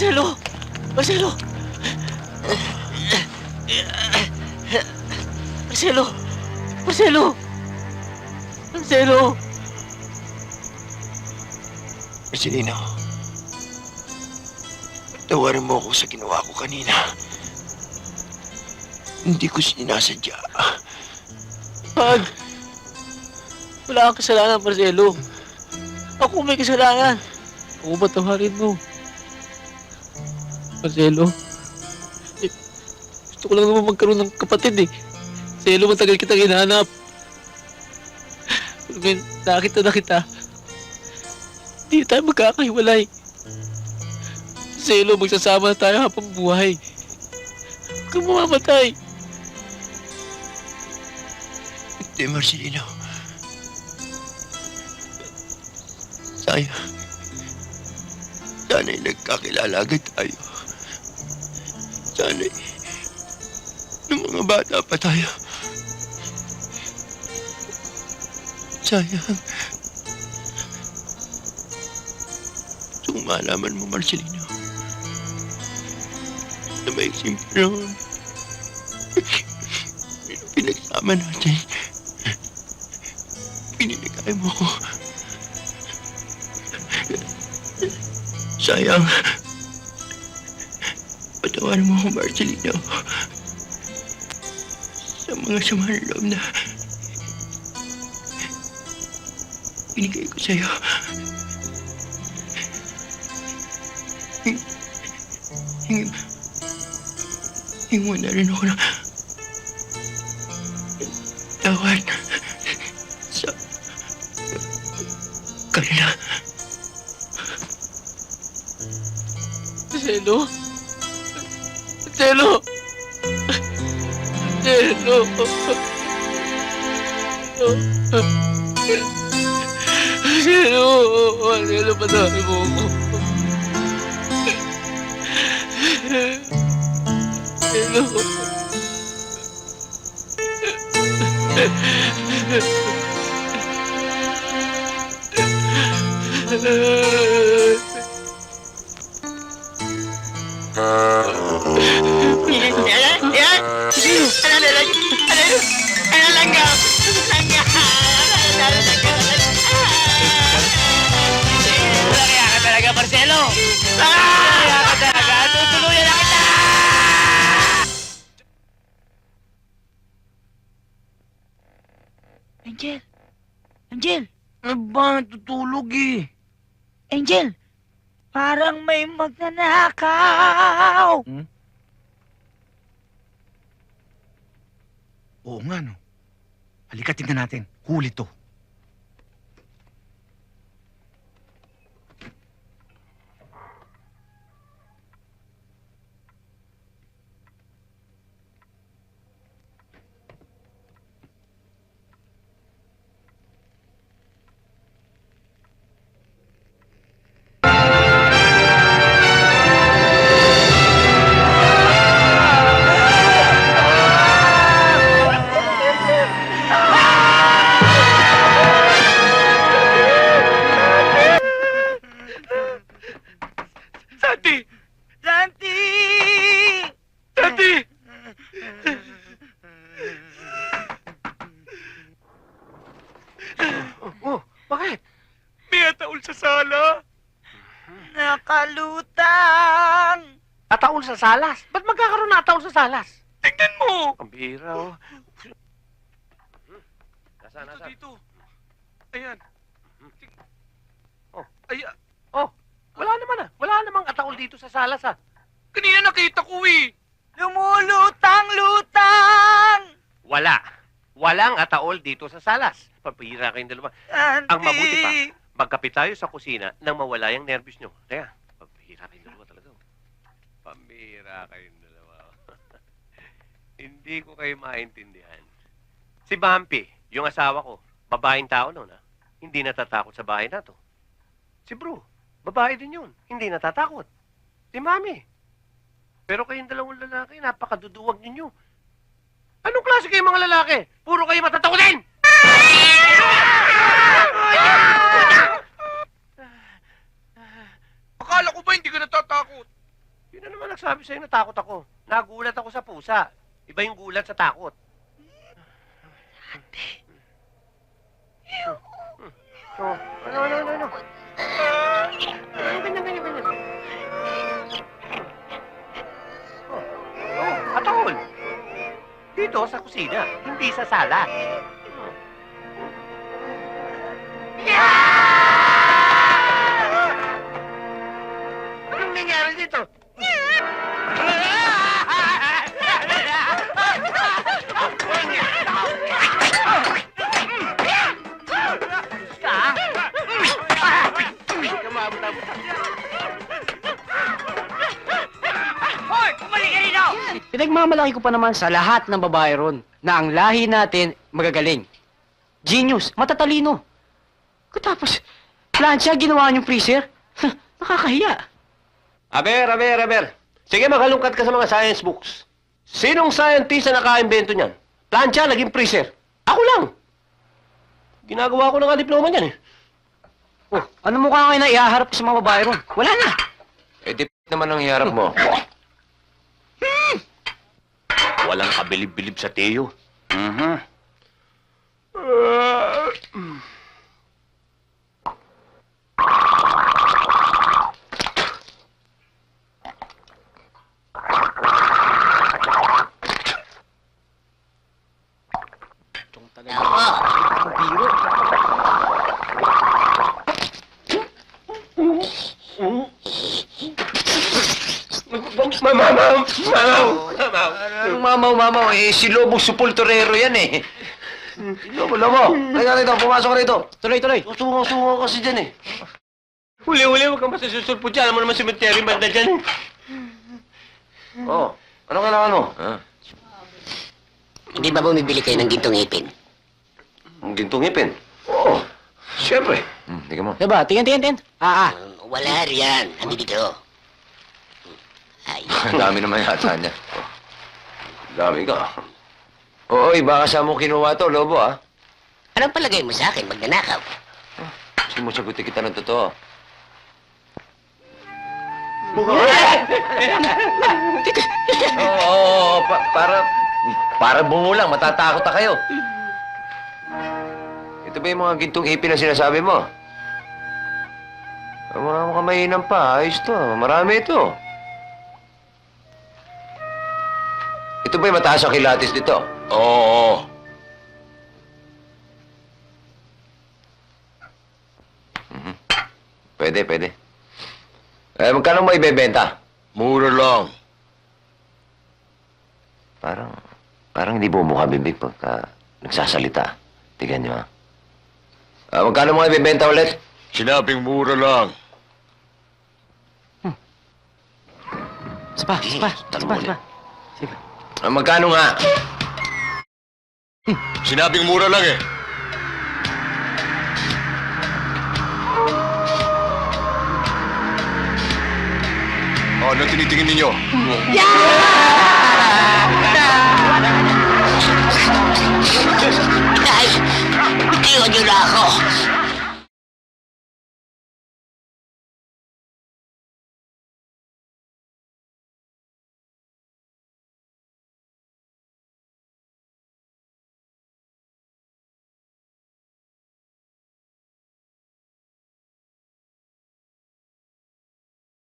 Marcelo! Marcelo! Marcelo! Marcelo! Marcelo! Marcelino, tawarin mo ako sa ginawa ko kanina. Hindi ko sinasadya. Wag! Wala kang kasalanan, Marcelo. Ako may kasalanan. Ako ba tawarin mo? Marcelo? Gusto ko lang naman magkaroon ng kapatid eh. Marcelo, matagal kitang hinahanap. Pero ngayon, nakita na kita. Hindi tayo magkakahiwalay. Marcelo, magsasama na tayo habang buhay. Huwag kang mamamatay. Hindi, Marcelino. Sana'y nagkakilala agad tayo. Sana'y nung mga bata pa tayo. Sayang. Kung malaman mo, Marcelino, na may simpleng pinagsama natin, piniligay mo ko. Sayang. Patawarin mo ako, Marcelino. Sa mga sama ng loob na binigay ko sa'yo. Hingi mo na rin ako ng tawad sa kanila. Marcelo? Marcelo! Marcelo! Marcelo! Marcelo, patawarin mo ako. Marcelo! Kaya ka talaga, Marcelo! Kaya ka talaga! Tutuluyan na kita! Angel! Angel! Ano ba? Tutulog eh. Angel! Parang may magnanakaw! Oo nga, no. Halika, tingnan natin. Huli to. Santi! Santi! Santi! Oh, bakit? May ataol sa sala. Nakalutang! Ataol sa salas? Ba't magkakaroon na ataol sa salas? Tingnan mo! Ang bira, oh. Ito dito. Ayan. Oh. Ayan. Oh, wala naman ah. Wala namang ataol dito sa salas ah. Kanina nakita ko eh. Lumulutang-lutang! Wala. Walang ataol dito sa salas. Pabira kayong dalawa. Santi! Ang mabuti pa, magkapit tayo sa kusina nang mawala yung nervous nyo. Kaya, pabira kayong dalawa talaga. Pambira kayong dalawa. Hindi ko kayo maintindihan. Si Bumpy, yung asawa ko, babaeng tao noon ah. Hindi natatakot sa bahay na to. Si Bru, babae din yun. Hindi natatakot. Si Mami. Pero kayong dalawang lalaki, napakaduduwag ninyo. Anong klase kayong mga lalaki? Puro kayo matatakotin! Akala ko ba hindi ka natatakot? Sino naman nagsabi sa'yo na takot ako? Nagulat ako sa pusa. Iba yung gulat sa takot. Oh, ano? Ganyan. Oh, atol. Dito sa kusina, hindi sa sala. Anong nangyari dito? Hoy! Bumalik ka rito! Pinagmamalaki ko pa naman sa lahat ng babae ron na ang lahi natin magagaling. Genius, matatalino. Katapos, plancha ginawa niyong freezer? Nakakahiya. Aber. Sige, makalungkat ka sa mga science books. Sinong scientist na naka-invento niyan? Plancha, naging freezer. Ako lang. Ginagawa ko na nga diploma niyan eh. Oh, ano mukha kayo na ihaharap sa mga babae ron? Wala na. Eh, di naman ang hiharap mo. Walang kabilib-bilib sa Teo. Biro. Mamaw, eh, si Lobo Supultorero yan eh. Lobo, kaya rito, pumasok ka rito. Tuloy. Susungo kasi dyan eh. Huli, huwag kang masasusulpo dyan. Alam mo naman cemetery banda dyan eh. Oh, ano kailangan mo? Hindi ba bumibili kayo ng gintong ipin? Ang gintong ipin? Oo, siyempre. Tingnan mo. Diba? Tingin. Wala riyan. Hindi dito. Ay, Ang dami naman yata niya. Dami ka. Oy, baka sa mo kinuha to, Lobo, ah. anong palagay mo sa akin magnanakaw? Sumusagutin kita ng totoo. Oo, para bumulang, matatakot na kayo. Ito ba yung mga gintong ipin na sinasabi mo? Mga kamahinan pa, ayos to. Marami ito. Ito ba yung mataas ang kilatis dito? Oo. Pwede. Eh, magkano mo ibebenta? Mura lang. Parang hindi bumukha bibig pagka nagsasalita. Tignan niyo, ha? Magkano mo ibebenta ulit? Sinabing mura lang. Spa. Sige. Magkano nga? Sinabing mura lang eh. Oh, ano tinitingin ninyo? Ay! Iwan niyo na ako!